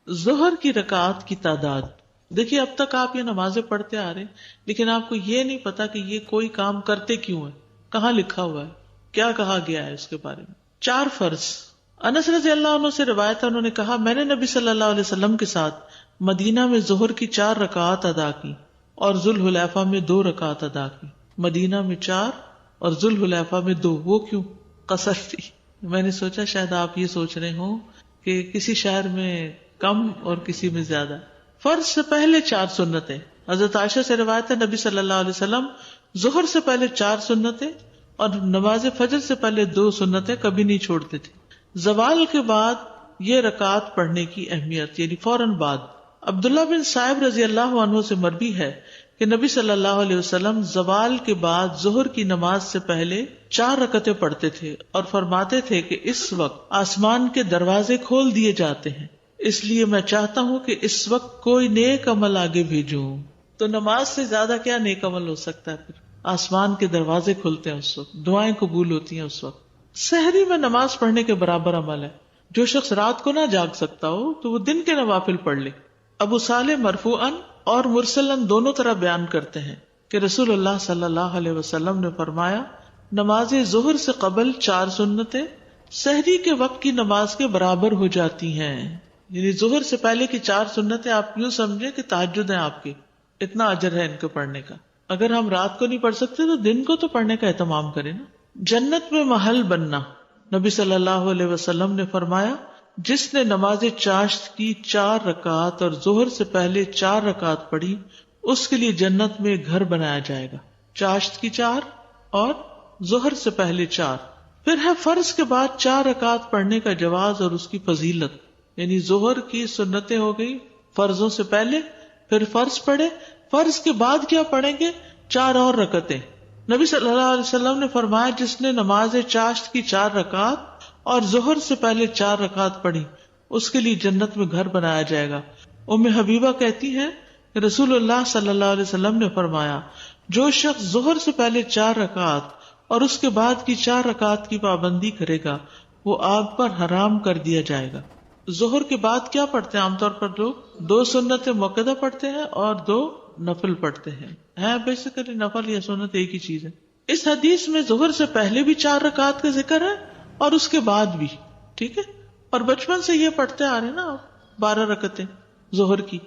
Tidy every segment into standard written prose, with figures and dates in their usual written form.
ظہر کی رکعات کی تعداد. دیکھیے اب تک آپ یہ نمازیں پڑھتے آ رہے ہیں لیکن آپ کو یہ نہیں پتا کہ یہ کوئی کام کرتے کیوں ہے, کہاں لکھا ہوا ہے, کیا کہا گیا ہے اس کے بارے میں. 4 فرض. انس رضی اللہ عنہ سے روایت ہے, انہوں نے کہا میں نے نبی صلی اللہ علیہ وسلم کے ساتھ مدینہ میں ظہر کی 4 رکعات ادا کی اور ذوالحلیفہ میں 2 رکعات ادا کی. مدینہ میں 4 اور ذوالحلیفہ میں 2. وہ کیوں؟ قصر تھی. میں نے سوچا شاید آپ یہ سوچ رہے ہوں کہ کسی شہر میں کم اور کسی میں زیادہ. فرض سے پہلے 4 سنتیں. حضرت عائشہ سے روایت ہے نبی صلی اللہ علیہ وسلم ظہر سے پہلے 4 سنتیں اور نماز فجر سے پہلے 2 سنتیں کبھی نہیں چھوڑتے تھے. زوال کے بعد یہ رکعات پڑھنے کی اہمیت, یعنی فوراً بعد. عبداللہ بن صائب رضی اللہ عنہ سے مروی ہے کہ نبی صلی اللہ علیہ وسلم زوال کے بعد ظہر کی نماز سے پہلے 4 رکعتیں پڑھتے تھے اور فرماتے تھے کہ اس وقت آسمان کے دروازے کھول دیے جاتے ہیں, اس لیے میں چاہتا ہوں کہ اس وقت کوئی نیک عمل آگے بھیجوں. تو نماز سے زیادہ کیا نیک عمل ہو سکتا ہے؟ پھر آسمان کے دروازے کھلتے ہیں اس وقت, دعائیں قبول ہوتی ہیں اس وقت. سحری میں نماز پڑھنے کے برابر عمل ہے. جو شخص رات کو نہ جاگ سکتا ہو تو وہ دن کے نوافل پڑھ لے. ابو صالح مرفوعاً اور مرسلاً دونوں طرح بیان کرتے ہیں کہ رسول اللہ صلی اللہ علیہ وسلم نے فرمایا نماز ظہر سے قبل 4 سنتیں سحری کے وقت کی نماز کے برابر ہو جاتی ہیں. یعنی ظہر سے پہلے کی 4 سنتیں آپ یوں سمجھیں کہ تہجد ہیں آپ کی, اتنا اجر ہے ان کے پڑھنے کا. اگر ہم رات کو نہیں پڑھ سکتے تو دن کو تو پڑھنے کا اہتمام کریں نا. جنت میں محل بننا. نبی صلی اللہ علیہ وسلم نے فرمایا جس نے نماز چاشت کی 4 رکعات اور ظہر سے پہلے 4 رکعات پڑھی اس کے لیے جنت میں ایک گھر بنایا جائے گا. چاشت کی 4 اور ظہر سے پہلے 4. پھر ہے فرض کے بعد 4 رکعات پڑھنے کا جواز اور اس کی فضیلت. یعنی ظہر کی سنتیں ہو گئی فرضوں سے پہلے, پھر فرض پڑھے, فرض کے بعد کیا پڑھیں گے؟ 4 اور رکعتیں. نبی صلی اللہ علیہ وسلم نے فرمایا جس نے نماز چاشت کی 4 رکعات اور ظہر سے پہلے 4 رکعات پڑھی اس کے لیے جنت میں گھر بنایا جائے گا. ام حبیبہ کہتی ہیں کہ رسول اللہ صلی اللہ علیہ وسلم نے فرمایا جو شخص ظہر سے پہلے 4 رکعات اور اس کے بعد کی 4 رکعات کی پابندی کرے گا وہ آگ پر حرام کر دیا جائے گا. ظہر کے بعد کیا پڑھتے ہیں عام طور پر لوگ؟ 2 سنت مؤکدہ پڑھتے ہیں اور 2 نفل پڑھتے ہیں بیسیکلی نفل یا سنت ایک ہی چیز ہے. اس حدیث میں ظہر سے پہلے بھی 4 رکعات کا ذکر ہے اور اس کے بعد بھی. ٹھیک ہے, اور بچپن سے یہ پڑھتے آ رہے ہیں نا آپ 12 رکعتیں ظہر کی.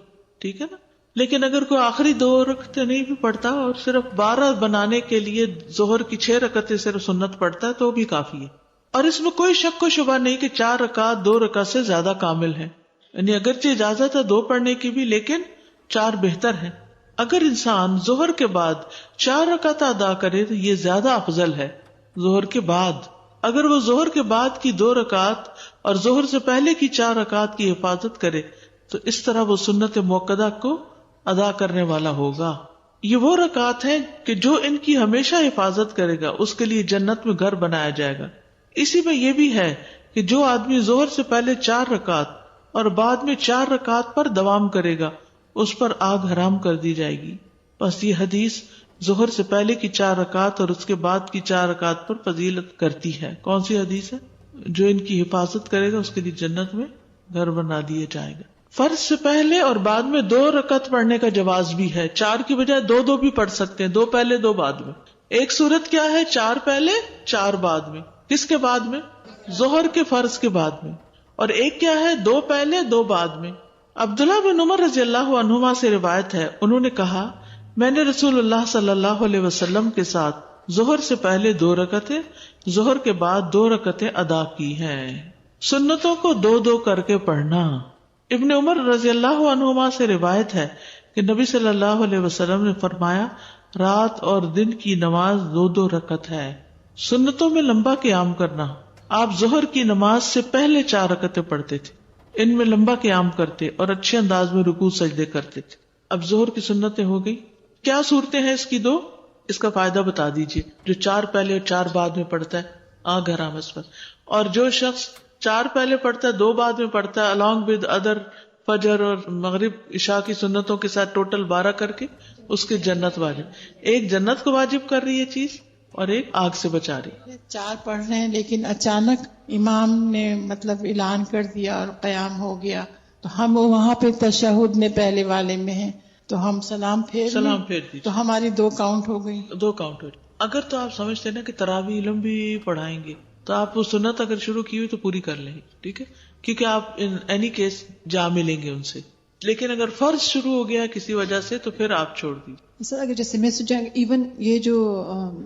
ٹھیک ہے نا, لیکن اگر کوئی آخری 2 رکعتیں نہیں بھی پڑھتا اور صرف 12 بنانے کے لیے ظہر کی 6 رکعتیں صرف سنت پڑھتا ہے تو بھی کافی ہے. اور اس میں کوئی شک و شبہ نہیں کہ 4 رکعت 2 رکعت سے زیادہ کامل ہے. یعنی اگرچہ اجازت ہے 2 پڑھنے کی بھی لیکن 4 بہتر ہے. اگر انسان ظہر کے بعد 4 رکعت ادا کرے تو یہ زیادہ افضل ہے ظہر کے بعد. اگر وہ ظہر کے بعد کی 2 رکعت اور ظہر سے پہلے کی 4 رکعت کی حفاظت کرے تو اس طرح وہ سنت مؤکدہ کو ادا کرنے والا ہوگا. یہ وہ رکعت ہیں کہ جو ان کی ہمیشہ حفاظت کرے گا اس کے لیے جنت میں گھر بنایا جائے گا. اسی میں یہ بھی ہے کہ جو آدمی ظہر سے پہلے 4 رکعت اور بعد میں 4 رکعت پر دوام کرے گا اس پر آگ حرام کر دی جائے گی. بس یہ حدیث ظہر سے پہلے کی 4 رکعت اور اس کے بعد کی 4 رکعت پر فضیلت کرتی ہے. کون سی حدیث ہے؟ جو ان کی حفاظت کرے گا اس کے لیے جنت میں گھر بنا دیا جائے گا. فرض سے پہلے اور بعد میں 2 رکعت پڑھنے کا جواز بھی ہے. 4 کی بجائے 2 بھی پڑھ سکتے ہیں, 2 پہلے 2 بعد میں. ایک صورت کیا ہے؟ 4 پہلے 4 بعد میں. کس کے بعد میں؟ ظہر کے فرض کے بعد میں. اور ایک کیا ہے؟ 2 پہلے 2 بعد میں. عبداللہ بن عمر رضی اللہ عنہما سے روایت ہے انہوں نے کہا میں نے رسول اللہ صلی اللہ علیہ وسلم کے ساتھ ظہر سے پہلے 2 رکعتیں ظہر کے بعد 2 رکعتیں ادا کی ہیں. سنتوں کو 2 کر کے پڑھنا. ابن عمر رضی اللہ عنہما سے روایت ہے کہ نبی صلی اللہ علیہ وسلم نے فرمایا رات اور دن کی نماز 2 رکعت ہے. سنتوں میں لمبا قیام کرنا. آپ ظہر کی نماز سے پہلے 4 رکعتیں پڑھتے تھے, ان میں لمبا قیام کرتے اور اچھے انداز میں رکوع سجدے کرتے تھے. اب ظہر کی سنتیں ہو گئی. کیا صورتیں ہیں اس کی 2؟ اس کا فائدہ بتا دیجئے. جو 4 پہلے اور 4 بعد میں پڑھتا ہے آگ حرام اس پر, اور جو شخص 4 پہلے پڑھتا ہے 2 بعد میں پڑھتا ہے along with other فجر اور مغرب عشاء کی سنتوں کے ساتھ ٹوٹل 12 کر کے اس کی جنت واجب. ایک جنت کو واجب کر رہی ہے چیز اور ایک آگ سے بچا رہی. 4 پڑھ رہے ہیں لیکن اچانک امام نے مطلب اعلان کر دیا اور قیام ہو گیا تو ہم وہاں پہ تشہد میں پہلے والے میں ہیں تو ہم سلام پھیر دیجیے تو ہماری 2 کاؤنٹ ہو گئی. 2 کاؤنٹ ہو. اگر تو آپ سمجھتے نا کہ تراویح لمبی پڑھائیں گے تو آپ وہ سنت اگر شروع کی ہوئی تو پوری کر لیں گے, ٹھیک ہے, کیونکہ آپ ان اینی کیس جا ملیں گے ان سے. لیکن اگر فرض شروع ہو گیا کسی وجہ سے تو پھر آپ چھوڑ دیجیے. سر اگر جیسے مس ہو جائیں ایون یہ جو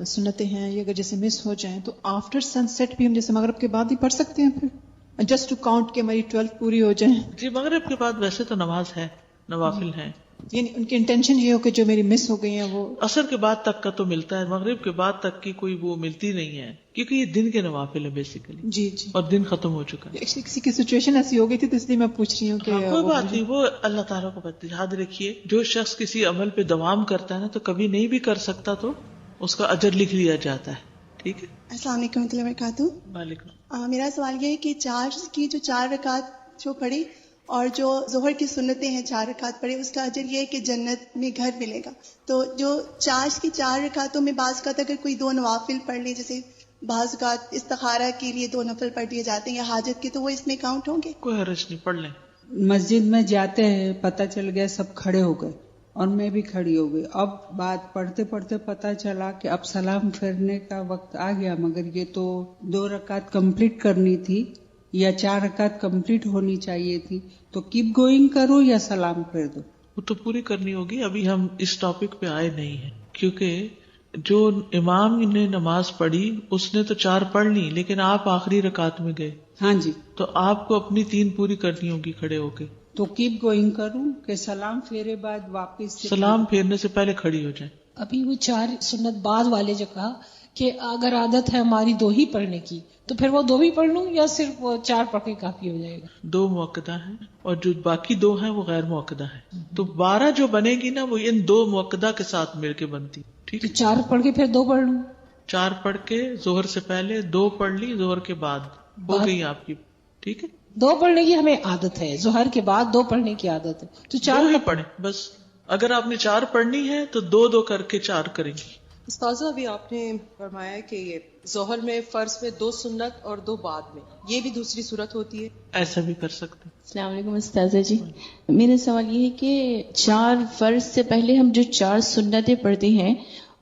سنتیں ہیں یہ اگر جیسے مس ہو جائیں تو آفٹر سن سیٹ بھی ہم جیسے مغرب کے بعد ہی پڑھ سکتے ہیں پھر جسٹ ٹو کاؤنٹ کہ ہماری 12 پوری ہو جائیں. جی مغرب کے بعد ویسے تو نماز ہے, نوافل ہیں, یعنی ان کی انٹینشن یہ ہو کہ جو میری مس ہو گئی ہیں وہ عصر کے بعد تک کا تو ملتا ہے, مغرب کے بعد تک کی کوئی وہ ملتی نہیں ہے کیونکہ یہ دن کے نوافل ہیں بیسیکلی. جی اور دن ختم ہو چکا ہے. ایکچولی کسی کی سچویشن ایسی ہو گئی تھی تو اس لیے میں پوچھ رہی ہوں کہ کوئی بات نہیں, وہ اللہ تعالیٰ کو پتہ. یاد رکھیے جو شخص کسی عمل پہ دوام کرتا ہے نا تو کبھی نہیں بھی کر سکتا تو اس کا اجر لکھ لیا جاتا ہے. ٹھیک ہے. السلام علیکم ورحمۃ اللہ وبرکاتہ. وعلیکم. میرا سوال یہ ہے کہ چار رکعت جو پڑھی اور جو ظہر کی سنتیں ہیں 4 رکعت پڑھی اس کا اجر یہ ہے کہ جنت میں گھر ملے گا. تو جو چارج کی 4 رکعتوں میں بعض اوقات اگر کوئی 2 نوافل پڑھ لے, جیسے بعض اوقات استخارہ کے لیے 2 نفل پڑھ لیے جاتے ہیں یا حاجت کے, تو وہ اس میں کاؤنٹ ہوں گے؟ کوئی حرج نہیں, پڑھ لیں. مسجد میں جاتے ہیں پتہ چل گیا سب کھڑے ہو گئے اور میں بھی کھڑی ہو گئی. اب بات پڑھتے پڑھتے پتہ چلا کہ اب سلام پھیرنے کا وقت آ گیا, مگر یہ تو 2 رکعت کمپلیٹ کرنی تھی یا 4 رکعت کمپلیٹ ہونی چاہیے تھی, تو کیپ گوئنگ کرو یا سلام پھیر دو؟ وہ تو پوری کرنی ہوگی. ابھی ہم اس ٹاپک پہ آئے نہیں ہیں کیونکہ جو امام نے نماز پڑھی اس نے تو 4 پڑھ لی لیکن آپ آخری رکعت میں گئے. ہاں جی, تو آپ کو اپنی 3 پوری کرنی ہوگی کھڑے ہو کے. تو کیپ گوئنگ کروں کہ سلام پھیرے بعد واپس سلام پھیرنے سے پہلے کھڑی ہو جائیں. ابھی وہ 4 سنت بعد والے جو کہا کہ اگر عادت ہے ہماری 2 ہی پڑھنے کی تو پھر وہ 2 بھی پڑھ لوں یا صرف وہ 4 پڑھ کے کافی ہو جائے گا؟ 2 مؤکدہ ہیں اور جو باقی 2 ہیں وہ غیر مؤکدہ ہیں. تو 12 جو بنے گی نا وہ ان 2 مؤکدہ کے ساتھ مل کے بنتی. ٹھیک تو ہے, 4 پڑھ کے پھر 2 پڑھ لوں. 4 پڑھ کے ظہر سے پہلے 2 پڑھ لی, ظہر کے بعد ہو گئی آپ کی. ٹھیک ہے, 2 پڑھنے کی ہمیں عادت ہے, ظہر کے بعد 2 پڑھنے کی عادت ہے, تو 4 ہی پڑھیں بس. اگر آپ نے 4 پڑھنی ہے تو 2 کر کے 4 کریں گی. استاذہ ابھی آپ نے فرمایا کہ یہ ظہر میں فرض میں 2 سنت اور 2 بعد میں, یہ بھی دوسری صورت ہوتی ہے؟ ایسا بھی کر سکتے. السلام علیکم استاذہ جی, میرا سوال یہ ہے کہ 4 فرض سے پہلے ہم جو 4 سنتیں پڑھتے ہیں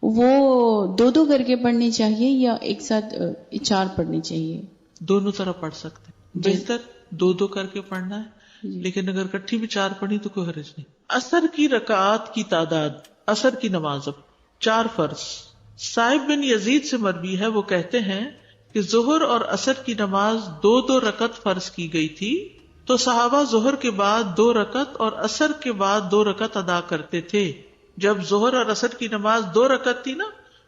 وہ 2 کر کے پڑھنی چاہیے یا ایک ساتھ 4 پڑھنی چاہیے؟ دونوں طرح پڑھ سکتے. بہتر 2 کر کے پڑھنا ہے, لیکن اگر کٹھی بھی 4 پڑھی تو کوئی حرج نہیں. عصر کی رکعات کی تعداد, عصر کی نماز اب 4 فرض. صائب بن یزید سے مروی ہے, وہ کہتے ہیں کہ ظہر اور عصر کی نماز 2 رکعت فرض کی گئی تھی تو صحابہ ظہر کے بعد 2 رکعت اور عصر کے بعد 2 رکعت ادا کرتے تھے. جب ظہر اور عصر کی نماز 2 رکعت تھی نا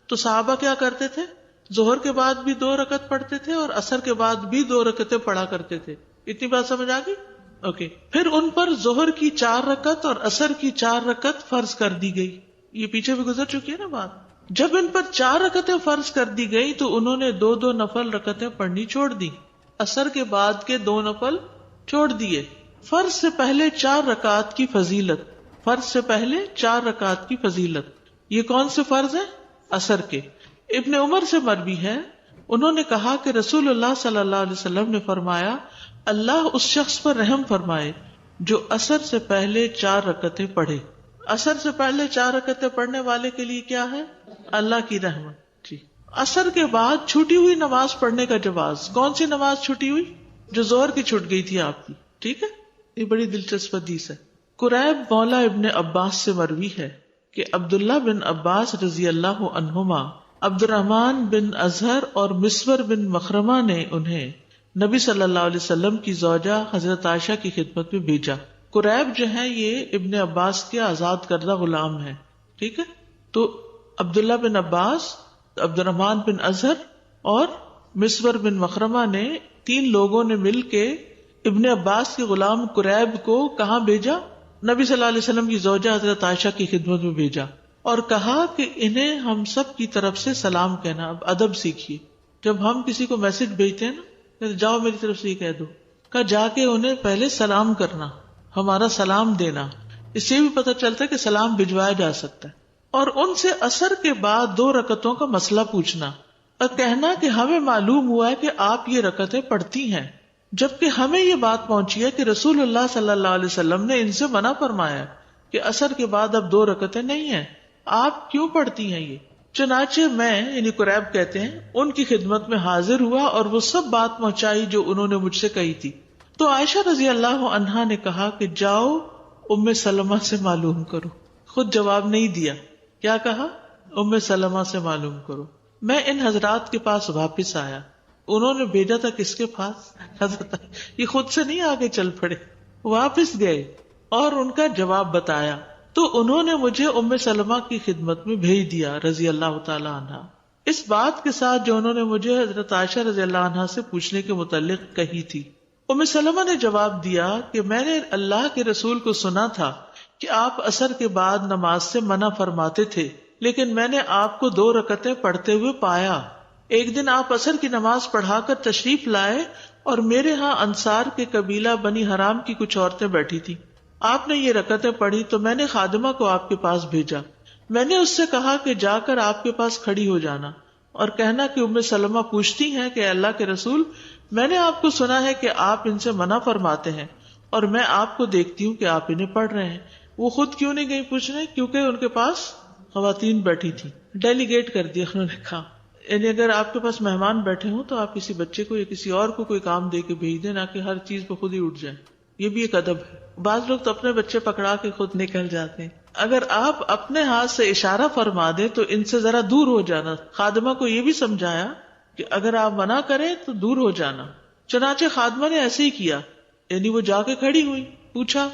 تو صحابہ کیا کرتے تھے, ظہر کے بعد بھی 2 رکعت پڑھتے تھے اور عصر کے بعد بھی 2 رکعتیں پڑھا کرتے تھے. اتنی بات سمجھ آ گئی؟ اوکے. پھر ان پر ظہر کی 4 رکعت اور عصر کی 4 رکعت فرض کر دی گئی. یہ پیچھے بھی گزر چکی ہے نا بات. جب ان پر 4 رکعتیں فرض کر دی گئی تو انہوں نے 2 نفل رکعتیں پڑھنی چھوڑ دی, عصر کے بعد کے 2 نفل چھوڑ دیے. فرض سے پہلے 4 رکعت کی فضیلت, فرض سے پہلے 4 رکعت کی فضیلت. یہ کون سے فرض ہیں؟ عصر کے. ابن عمر سے مروی ہے, انہوں نے کہا کہ رسول اللہ صلی اللہ علیہ وسلم نے فرمایا, اللہ اس شخص پر رحم فرمائے جو عصر سے پہلے 4 رکعتیں پڑھے. عصر سے پہلے 4 رکعتیں پڑھنے والے کے لیے کیا ہے؟ اللہ کی رحمت. جی. عصر کے بعد چھوٹی ہوئی نماز پڑھنے کا جواز. کون سی نماز چھوٹی ہوئی؟ جو ظہر کی چھوٹ گئی تھی آپ کی. ٹھیک ہے, یہ بڑی دلچسپ حدیث ہے. قریب مولا ابن عباس سے مروی ہے کہ عبداللہ بن عباس رضی اللہ عنہما عبد الرحمن بن اظہر اور مسور بن مخرمہ نے انہیں نبی صلی اللہ علیہ وسلم کی زوجہ حضرت عائشہ کی خدمت میں بھیجا. قریب جو ہے یہ ابن عباس کے آزاد کردہ غلام ہے. ٹھیک ہے, تو عبداللہ بن عباس, عبد الرحمن بن اظہر اور مسور بن مخرمہ نے 3 لوگوں نے مل کے ابن عباس کے غلام قریب کو کہاں بھیجا؟ نبی صلی اللہ علیہ وسلم کی زوجہ حضرت عائشہ کی خدمت میں بھیجا اور کہا کہ انہیں ہم سب کی طرف سے سلام کہنا. اب ادب سیکھیے, جب ہم کسی کو میسج بھیجتے ہیں نا, جاؤ میری طرف سے یہ کہہ دو, کہ جا کے انہیں پہلے سلام کرنا, ہمارا سلام دینا. اس سے بھی پتہ چلتا ہے کہ سلام بھجوایا جا سکتا ہے. اور ان سے عصر کے بعد 2 رکعتوں کا مسئلہ پوچھنا اور کہنا کہ ہمیں معلوم ہوا ہے کہ آپ یہ رکعتیں پڑھتی ہیں. جبکہ ہمیں یہ بات پہنچی ہے کہ رسول اللہ صلی اللہ علیہ وسلم نے ان سے منع فرمایا کہ عصر کے بعد اب 2 رکعتیں نہیں ہیں، آپ کیوں پڑھتی ہیں یہ؟ چنانچہ میں، یعنی قریب کہتے ہیں، ان کی خدمت میں حاضر ہوا اور وہ سب بات پہنچائی جو انہوں نے مجھ سے کہی تھی. تو عائشہ رضی اللہ عنہا نے کہا کہ جاؤ ام سلمہ سے معلوم کرو. خود جواب نہیں دیا، کیا کہا؟ ام سلمہ سے معلوم کرو. میں ان حضرات کے پاس واپس آیا. انہوں نے بھیجا تھا کس کے پاس؟ حضرت. یہ خود سے نہیں آگے چل پڑے، واپس گئے اور ان کا جواب بتایا. تو انہوں نے مجھے ام سلمہ کی خدمت میں بھیج دیا رضی اللہ تعالی عنہ، اس بات کے ساتھ جو انہوں نے مجھے حضرت عائشہ رضی اللہ عنہا سے پوچھنے کے متعلق کہی تھی. ام سلمہ نے جواب دیا کہ میں نے اللہ کے رسول کو سنا تھا کہ آپ عصر کے بعد نماز سے منع فرماتے تھے، لیکن میں نے آپ کو 2 رکعتیں پڑھتے ہوئے پایا. ایک دن آپ عصر کی نماز پڑھا کر تشریف لائے اور میرے ہاں انصار کے قبیلہ بنی حرام کی کچھ عورتیں بیٹھی تھی. آپ نے یہ رکعتیں پڑھی تو میں نے خادمہ کو آپ کے پاس بھیجا. میں نے اس سے کہا کہ جا کر آپ کے پاس کھڑی ہو جانا اور کہنا کہ ام سلمہ پوچھتی ہیں کہ اللہ کے رسول، میں نے آپ کو سنا ہے کہ آپ ان سے منع فرماتے ہیں اور میں آپ کو دیکھتی ہوں کہ آپ انہیں پڑھ رہے ہیں. وہ خود کیوں نہیں گئی پوچھنے؟ کیونکہ ان کے پاس خواتین بیٹھی تھی. ڈیلیگیٹ کر دیا انہوں نے کہا. یعنی اگر آپ کے پاس مہمان بیٹھے ہوں تو آپ کسی بچے کو یا کسی اور کو کوئی کام دے کے بھیج دیں، نہ کہ ہر چیز پہ خود ہی اٹھ جائیں. یہ بھی ایک ادب ہے. بعض لوگ تو اپنے بچے پکڑا کے خود نکل جاتے ہیں. اگر آپ اپنے ہاتھ سے اشارہ فرما دیں تو ان سے ذرا دور ہو جانا. خادمہ کو یہ بھی سمجھایا کہ اگر آپ منع کریں تو دور ہو جانا. چنانچہ خادمہ نے ایسے ہی کیا، یعنی وہ جا کے کھڑی ہوئی. پوچھا،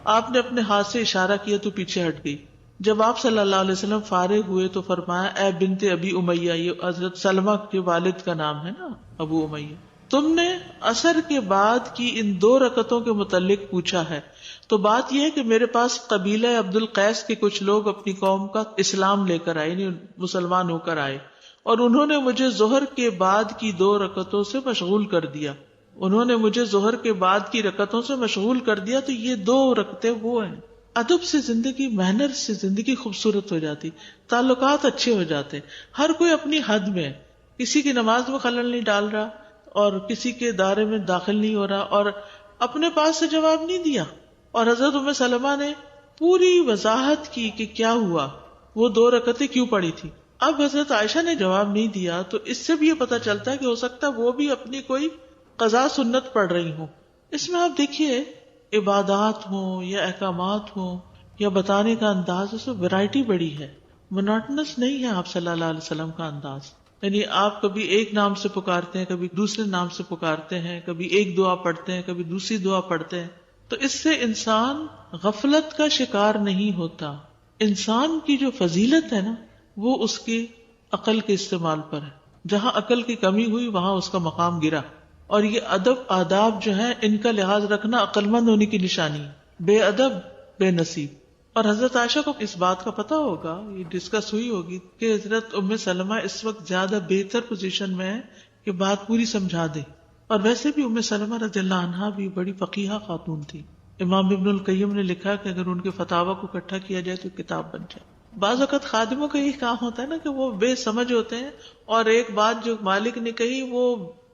آپ نے اپنے ہاتھ سے اشارہ کیا تو پیچھے ہٹ گئی. جب آپ صلی اللہ علیہ وسلم فارغ ہوئے تو فرمایا، اے بنت ابی امیہ، یہ حضرت سلمہ کے والد کا نام ہے نا، ابو امیہ، تم نے عصر کے بعد کی ان 2 رکعتوں کے متعلق پوچھا ہے تو بات یہ ہے کہ میرے پاس قبیلہ عبد القیس کے کچھ لوگ اپنی قوم کا اسلام لے کر آئے، یعنی مسلمان ہو کر آئے، اور انہوں نے مجھے ظہر کے بعد کی 2 رکعتوں سے مشغول کر دیا. انہوں نے مجھے ظہر کے بعد کی رکعتوں سے مشغول کر دیا. تو یہ 2 رکعتیں وہ ہیں. ادب سے زندگی، محنت سے زندگی خوبصورت ہو جاتی، تعلقات اچھے ہو جاتے. ہر کوئی اپنی حد میں، کسی کی نماز میں خلل نہیں ڈال رہا اور کسی کے دائرے میں داخل نہیں ہو رہا، اور اپنے پاس سے جواب نہیں دیا. اور حضرت ام سلمہ نے پوری وضاحت کی کہ کیا ہوا، وہ 2 رکعتیں کیوں پڑھی تھی. اب حضرت عائشہ نے جواب نہیں دیا تو اس سے بھی یہ پتہ چلتا ہے کہ ہو سکتا ہے وہ بھی اپنی کوئی قضا سنت پڑھ رہی ہوں. اس میں آپ دیکھیے، عبادات ہوں یا احکامات ہوں یا بتانے کا انداز، اس میں ویرائٹی بڑی ہے. مونوٹنس نہیں ہے آپ صلی اللہ علیہ وسلم کا انداز. یعنی آپ کبھی ایک نام سے پکارتے ہیں، کبھی دوسرے نام سے پکارتے ہیں، کبھی ایک دعا پڑھتے ہیں، کبھی دوسری دعا پڑھتے ہیں. تو اس سے انسان غفلت کا شکار نہیں ہوتا. انسان کی جو فضیلت ہے نا، وہ اس کی عقل کے استعمال پر ہے. جہاں عقل کی کمی ہوئی وہاں اس کا مقام گرا. اور یہ ادب آداب جو ہیں، ان کا لحاظ رکھنا عقل مند ہونے کی نشانی. بے ادب بے نصیب. اور حضرت عائشہ کو اس بات کا پتہ ہوگا، یہ ڈسکس ہوئی ہوگی کہ حضرت ام سلمہ اس وقت زیادہ بہتر پوزیشن میں ہے کہ بات پوری سمجھا دے. اور ویسے بھی ام سلمہ رضی اللہ عنہا بھی بڑی فقیہہ خاتون تھی. امام ابن القیم نے لکھا کہ اگر ان کے فتاوی کو اکٹھا کیا جائے تو کتاب بن جائے. بعض اوقات خادموں کا یہی کام ہوتا ہے نا کہ وہ بے سمجھ ہوتے ہیں اور ایک بات جو مالک نے کہی وہ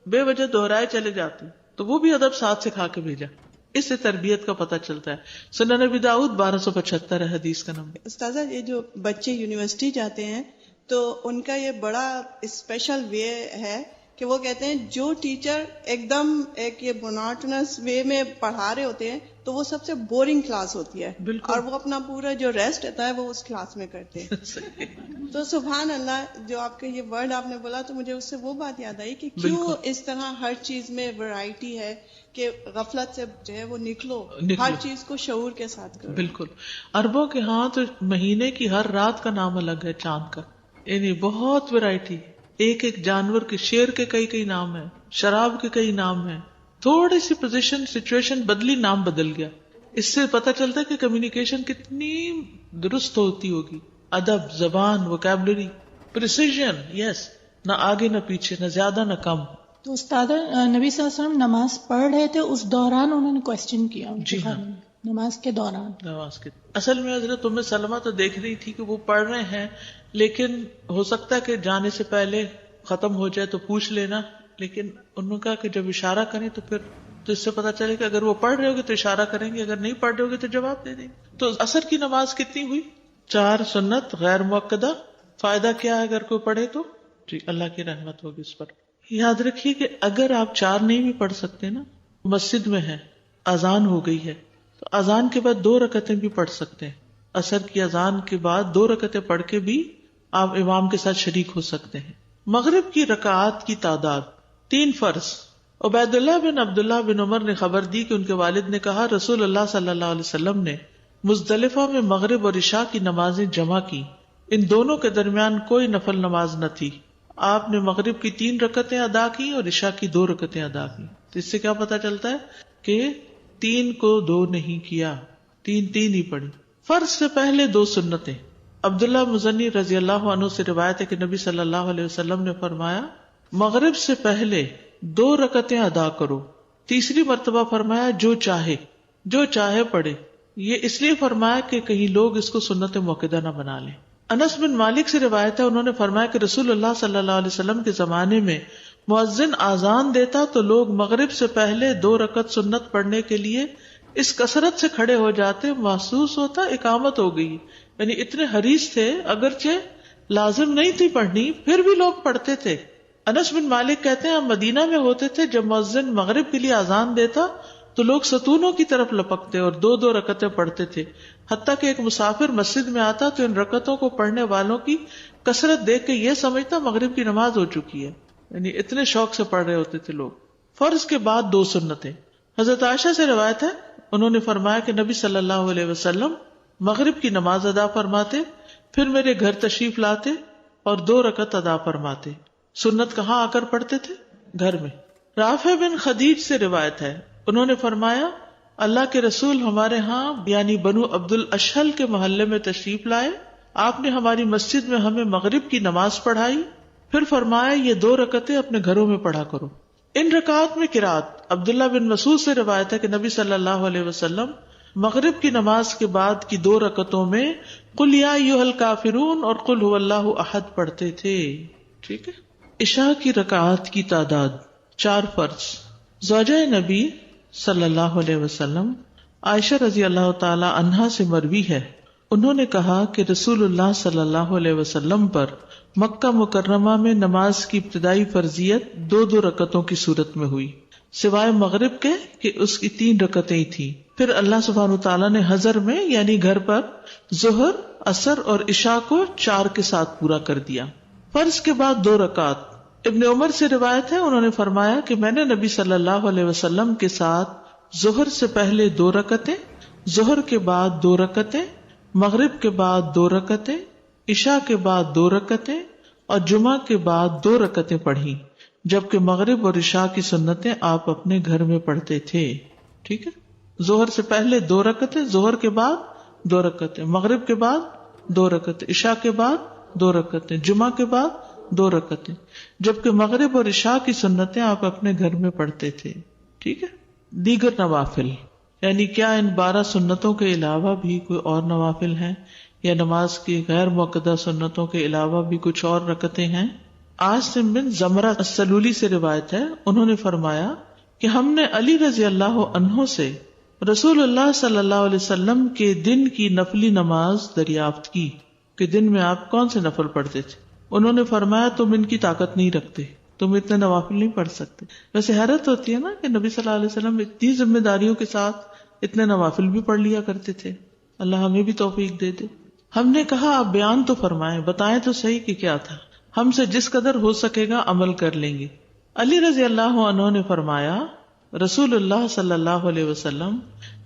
بے وجہ دہرائے چلے جاتے ہیں، تو وہ بھی ادب ساتھ سکھا کے بھیجا. اس سے تربیت کا پتہ چلتا ہے. سنن نبی داؤد 1275 ہے حدیث کا نمبر. استاذہ، یہ جو بچے یونیورسٹی جاتے ہیں تو ان کا یہ بڑا اسپیشل وے ہے کہ وہ کہتے ہیں جو ٹیچر ایک دم ایک یہ مونوٹنس وے میں پڑھا رہے ہوتے ہیں تو وہ سب سے بورنگ کلاس ہوتی ہے. بالکل. اور وہ اپنا پورا جو ریسٹ ہوتا ہے وہ اس کلاس میں کرتے ہیں. تو سبحان اللہ، جو آپ کا یہ ورڈ آپ نے بولا تو مجھے اس سے وہ بات یاد آئی کہ کیوں اس طرح ہر چیز میں ورائٹی ہے کہ غفلت سے جو ہے وہ نکلو، ہر چیز کو شعور کے ساتھ کرو. بالکل. عربوں کے ہاں تو مہینے کی ہر رات کا نام الگ ہے، چاند کا. یعنی بہت ورائٹی. ایک ایک جانور کے، شیر کے کئی نام ہیں، شراب کے کئی نام ہیں. تھوڑی سی پوزیشن سچویشن بدلی، نام بدل گیا. اس سے پتہ چلتا ہے کہ کمیونیکیشن کتنی درست ہوتی ہوگی. ادب، زبان، ووکیبلری، پریسیژن. یس، نہ آگے نہ پیچھے، نہ زیادہ نہ کم. تو استاد، نبی صلی اللہ علیہ وسلم نماز پڑھ رہے تھے، اس دوران انہوں نے کوسچن کیا. جی ہاں، نماز کے دوران. نماز کے اصل میں حضرت ام سلمہ تو دیکھ رہی تھی کہ وہ پڑھ رہے ہیں، لیکن ہو سکتا ہے کہ جانے سے پہلے ختم ہو جائے تو پوچھ لینا. لیکن انہوں نے کہا کہ جب اشارہ کریں تو پھر تو اس سے پتا چلے کہ اگر وہ پڑھ رہے ہوگے تو اشارہ کریں گے، اگر نہیں پڑھ رہے ہوگے تو جواب دے دیں گے. تو عصر کی نماز کتنی ہوئی؟ 4 سنت غیر مؤکدہ. فائدہ کیا ہے اگر کوئی پڑھے تو؟ جی اللہ کی رحمت ہوگی اس پر. یاد رکھیے کہ اگر آپ 4 نہیں بھی پڑھ سکتے نا، مسجد میں ہے، اذان ہو گئی ہے، تو اذان کے بعد 2 رکعتیں بھی پڑھ سکتے ہیں. عصر کی اذان کے بعد 2 رکعتیں پڑھ کے بھی آپ امام کے ساتھ شریک ہو سکتے ہیں. مغرب کی رکعات کی تعداد 3 فرض. عبید اللہ بن عبداللہ بن عمر نے خبر دی کہ ان کے والد نے کہا رسول اللہ صلی اللہ علیہ وسلم نے مزدلفہ میں مغرب اور عشاء کی نمازیں جمع کی، ان دونوں کے درمیان کوئی نفل نماز نہ تھی. آپ نے مغرب کی 3 رکعتیں ادا کی اور عشاء کی 2 رکعتیں ادا کی. تو اس سے کیا پتا چلتا ہے کہ 3 کو 2 نہیں کیا، 3 ہی پڑھی. فرض سے پہلے 2 سنتیں. عبداللہ مزنی رضی اللہ عنہ سے روایت ہے کہ نبی صلی اللہ علیہ وسلم نے فرمایا مغرب سے پہلے 2 رکعتیں ادا کرو. تیسری مرتبہ فرمایا جو چاہے پڑھے. یہ اس لیے فرمایا کہ کہیں لوگ اس کو سنت موقدہ نہ بنا لیں. انس بن مالک سے روایت ہے انہوں نے فرمایا کہ رسول اللہ صلی اللہ علیہ وسلم کے زمانے میں مؤذن آذان دیتا تو لوگ مغرب سے پہلے 2 رکعت سنت پڑھنے کے لیے اس کثرت سے کھڑے ہو جاتے، محسوس ہوتا اقامت ہو گئی. یعنی اتنے حریص تھے، اگرچہ لازم نہیں تھی پڑھنی پھر بھی لوگ پڑھتے تھے. انس بن مالک کہتے ہیں ہم مدینہ میں ہوتے تھے، جب مؤذن مغرب کے لیے آذان دیتا تو لوگ ستونوں کی طرف لپکتے اور 2 رکعتیں پڑھتے تھے، حتیٰ کہ ایک مسافر مسجد میں آتا تو ان رکعتوں کو پڑھنے والوں کی کثرت دیکھ کے یہ سمجھتا مغرب کی نماز ہو چکی ہے. یعنی اتنے شوق سے پڑھ رہے ہوتے تھے لوگ. فرض کے بعد 2 سنتیں. حضرت عائشہ سے روایت ہے انہوں نے فرمایا کہ نبی صلی اللہ علیہ وسلم مغرب کی نماز ادا فرماتے، پھر میرے گھر تشریف لاتے اور 2 رکعت ادا فرماتے. سنت کہاں آ کر پڑھتے تھے؟ گھر میں. رافع بن خدیج سے روایت ہے انہوں نے فرمایا اللہ کے رسول ہمارے ہاں یعنی بنو عبد الاشہل کے محلے میں تشریف لائے، آپ نے ہماری مسجد میں ہمیں مغرب کی نماز پڑھائی، پھر فرمایا یہ 2 رکعتیں اپنے گھروں میں پڑھا کرو. ان رکعات میں قرات. عبداللہ بن مسعود سے روایت ہے کہ نبی صلی اللہ علیہ وسلم مغرب کی نماز کے بعد کی 2 رکعتوں میں قل یا ایھا الکافرون اور قل ھو اللہ احد پڑھتے تھے. ٹھیک ہے. عشاء کی رکعات کی تعداد 4 فرض. زوجہ نبی صلی اللہ علیہ وسلم عائشہ رضی اللہ تعالی عنہا سے مروی ہے انہوں نے کہا کہ رسول اللہ صلی اللہ علیہ وسلم پر مکہ مکرمہ میں نماز کی ابتدائی فرضیت 2 رکعتوں کی صورت میں ہوئی، سوائے مغرب کے کہ اس کی 3 رکعتیں تھیں. پھر اللہ سبحانہ تعالیٰ نے حضر میں یعنی گھر پر ظہر، عصر اور عشاء کو 4 کے ساتھ پورا کر دیا. فرض کے بعد 2 رکعت. ابن عمر سے روایت ہے انہوں نے فرمایا کہ میں نے نبی صلی اللہ علیہ وسلم کے ساتھ ظہر سے پہلے 2 رکعتیں، ظہر کے بعد 2 رکعتیں، مغرب کے بعد 2 رکعتیں، عشاء کے بعد 2 رکعتیں اور جمعہ کے بعد 2 رکعتیں پڑھی، جبکہ مغرب اور عشاء کی سنتیں آپ اپنے گھر میں پڑھتے تھے. ٹھیک ہے. ظہر سے پہلے 2 رکعتیں، ظہر کے بعد 2 رکعتیں، مغرب کے بعد 2 رکعتیں، عشاء کے بعد 2 رکعتیں، جمعہ کے بعد 2 رکعتیں، جبکہ مغرب اور عشاء کی سنتیں آپ اپنے گھر میں پڑھتے تھے. ٹھیک ہے. دیگر نوافل یعنی کیا ان 12 سنتوں کے علاوہ بھی کوئی اور نوافل ہیں یا نماز کی غیر موقدہ سنتوں کے علاوہ بھی کچھ اور رکعتیں ہیں؟ عاصم بن زمرہ السلولی سے روایت ہے انہوں نے فرمایا کہ ہم نے علی رضی اللہ عنہ سے رسول اللہ صلی اللہ علیہ وسلم کے دن کی نفلی نماز دریافت کی کہ دن میں آپ کون سے نفل پڑھتے تھے. انہوں نے فرمایا تم ان کی طاقت نہیں رکھتے، تم اتنے نوافل نہیں پڑھ سکتے. ویسے حیرت ہوتی ہے نا کہ نبی صلی اللہ علیہ وسلم اتنی ذمہ داریوں کے ساتھ اتنے نوافل بھی پڑھ لیا کرتے تھے. اللہ ہمیں بھی توفیق دے دے. ہم نے کہا آپ بیان تو فرمائیں، بتائیں تو صحیح کہ کیا تھا، ہم سے جس قدر ہو سکے گا عمل کر لیں گے. علی رضی اللہ عنہ نے فرمایا رسول اللہ صلی اللہ علیہ وسلم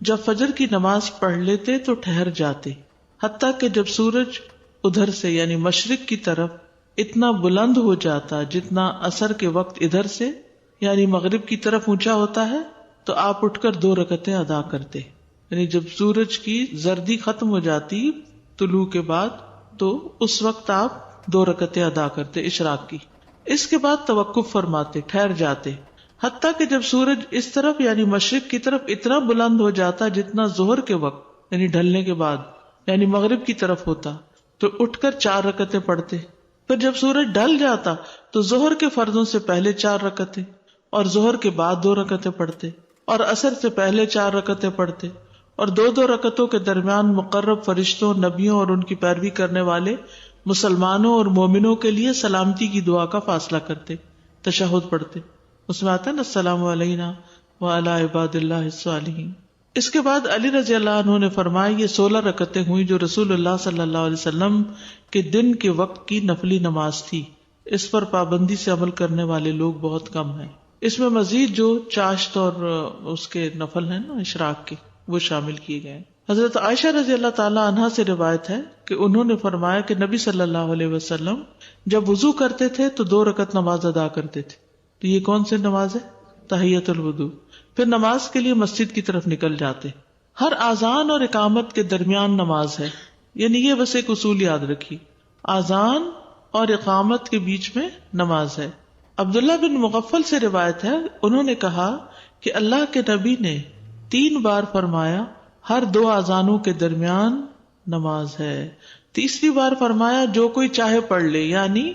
جب فجر کی نماز پڑھ لیتے تو ٹھہر جاتے، حتیٰ کہ جب سورج ادھر سے یعنی مشرق کی طرف اتنا بلند ہو جاتا جتنا عصر کے وقت ادھر سے یعنی مغرب کی طرف اونچا ہوتا ہے تو آپ اٹھ کر 2 رکعتیں ادا کرتے. یعنی جب سورج کی زردی ختم ہو جاتی طلوع کے بعد تو اس وقت آپ 2 رکعتیں ادا کرتے اشراق کی. اس کے بعد توقف فرماتے، ٹھہر جاتے، حتیٰ کہ جب سورج اس طرف یعنی مشرق کی طرف اتنا بلند ہو جاتا جتنا ظہر کے وقت یعنی ڈھلنے کے بعد یعنی مغرب کی طرف ہوتا تو اٹھ کر 4 رکعتیں پڑھتے. پھر جب سورج ڈھل جاتا تو ظہر کے فرضوں سے پہلے 4 رکعتیں اور ظہر کے بعد 2 رکعتیں پڑھتے اور عصر سے پہلے 4 رکعتیں پڑھتے، اور 2 رکعتوں کے درمیان مقرب فرشتوں، نبیوں اور ان کی پیروی کرنے والے مسلمانوں اور مومنوں کے لیے سلامتی کی دعا کا فاصلہ کرتے، تشہد پڑھتے. اس میں آتا ہے نا السلام علینا وعلی عباد اللہ الصالحین. اس کے بعد علی رضی اللہ عنہ نے فرمایا یہ 16 رکعتیں ہوئی جو رسول اللہ صلی اللہ علیہ وسلم کے دن کے وقت کی نفلی نماز تھی. اس پر پابندی سے عمل کرنے والے لوگ بہت کم ہیں. اس میں مزید جو چاشت اور اس کے نفل ہیں نا اشراق کے، وہ شامل کیے گئے ہیں. حضرت عائشہ رضی اللہ تعالی عنہا سے روایت ہے کہ انہوں نے فرمایا کہ نبی صلی اللہ علیہ وسلم جب وضو کرتے تھے تو 2 رکعت نماز ادا کرتے تھے. تو یہ کون سی نماز ہے؟ تحیۃ الوضو. پھر نماز کے لیے مسجد کی طرف نکل جاتے. ہر اذان اور اقامت کے درمیان نماز ہے، یعنی یہ بس ایک اصول یاد رکھی، اذان اور اقامت کے بیچ میں نماز ہے. عبداللہ بن مغفل سے روایت ہے، انہوں نے کہا کہ اللہ کے نبی نے 3 بار فرمایا ہر 2 اذانوں کے درمیان نماز ہے. تیسری بار فرمایا جو کوئی چاہے پڑھ لے، یعنی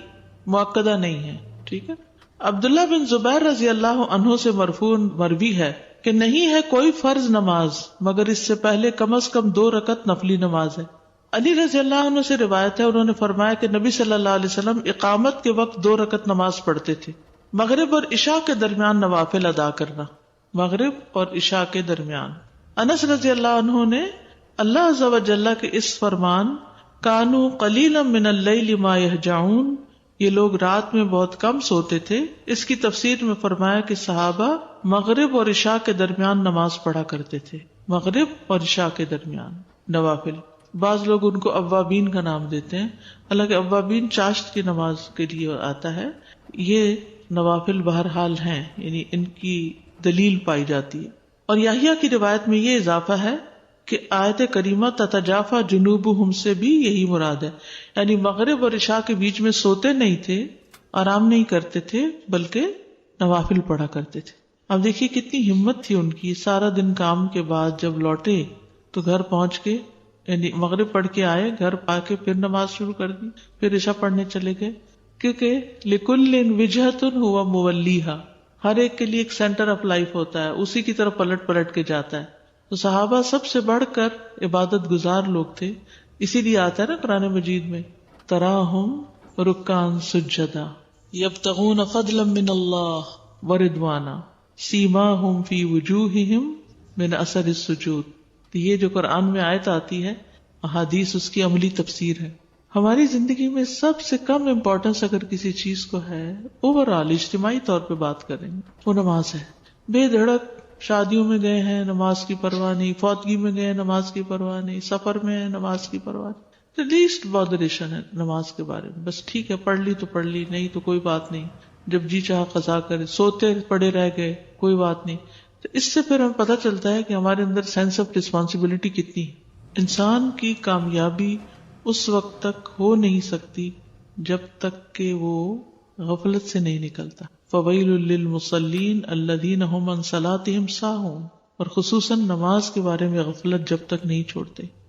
مؤکدہ نہیں ہے. ٹھیک ہے. عبداللہ بن زبیر رضی اللہ عنہ سے مرفوع مروی ہے کہ نہیں ہے کوئی فرض نماز مگر اس سے پہلے کم از کم 2 رکعت نفلی نماز ہے. علی رضی اللہ عنہ سے روایت ہے، انہوں نے فرمایا کہ نبی صلی اللہ علیہ وسلم اقامت کے وقت 2 رکعت نماز پڑھتے تھے. مغرب اور عشاء کے درمیان نوافل ادا کرنا، مغرب اور عشاء کے درمیان. انس رضی اللہ عنہ نے اللہ عز و جل کے اس فرمان کانوا قلیلا من اللیل ما یہجعون، یہ لوگ رات میں بہت کم سوتے تھے، اس کی تفسیر میں فرمایا کہ صحابہ مغرب اور عشاء کے درمیان نماز پڑھا کرتے تھے. مغرب اور عشاء کے درمیان نوافل. بعض لوگ ان کو اوابین کا نام دیتے ہیں، حالانکہ اوابین چاشت کی نماز کے لیے آتا ہے. یہ نوافل بہرحال ہیں، یعنی ان کی دلیل پائی جاتی ہے. اور یحییٰ کی روایت میں یہ اضافہ ہے کہ آیت کریمہ تتجافا جنوبہم سے بھی یہی مراد ہے، یعنی مغرب اور عشاء کے بیچ میں سوتے نہیں تھے، آرام نہیں کرتے تھے، بلکہ نوافل پڑھا کرتے تھے. اب دیکھیے کتنی ہمت تھی ان کی. سارا دن کام کے بعد جب لوٹے تو گھر پہنچ کے یعنی مغرب پڑھ کے آئے، گھر پا کے پھر نماز شروع کر دی، پھر عشاء پڑھنے چلے گئے. کیونکہ لکل وجہۃ ہوا مولیھا، ہر ایک کے لیے ایک سینٹر آف لائف ہوتا ہے، اسی کی طرف پلٹ پلٹ کے جاتا ہے. تو صحابہ سب سے بڑھ کر عبادت گزار لوگ تھے. اسی لیے آتا ہے نا قرآن مجید میں تراہم رکعا سجدا یبتغون فضلا من اللہ ورضوانا سیماہم فی وجوہہم من اثر السجود. تو یہ جو قرآن میں آیت آتی ہے، احادیث اس کی عملی تفسیر ہے. ہماری زندگی میں سب سے کم امپورٹنس اگر کسی چیز کو ہے، اوور آل اجتماعی طور پہ بات کریں گے، وہ نماز ہے. بے دھڑک شادیوں میں گئے ہیں، نماز کی پرواہ نہیں، فوتگی میں گئے ہیں، نماز کی پرواہ نہیں، سفر میں ہیں، نماز کی پرواہ نہیں. لیسٹ بادریشن ہے نماز کے بارے میں. بس ٹھیک ہے پڑھ لی تو پڑھ لی، نہیں تو کوئی بات نہیں، جب جی چاہا قضا کرے. سوتے پڑے رہ گئے، کوئی بات نہیں. تو اس سے پھر ہمیں پتہ چلتا ہے کہ ہمارے اندر سینس آف رسپانسبلٹی کتنی ہے. انسان کی کامیابی اس وقت تک ہو نہیں سکتی جب تک کہ وہ غفلت سے نہیں نکلتا. فویل للمصلین الذین هم عن صلاتهم ساہون. اور خصوصاً نماز کے بارے میں غفلت جب تک نہیں چھوڑتے.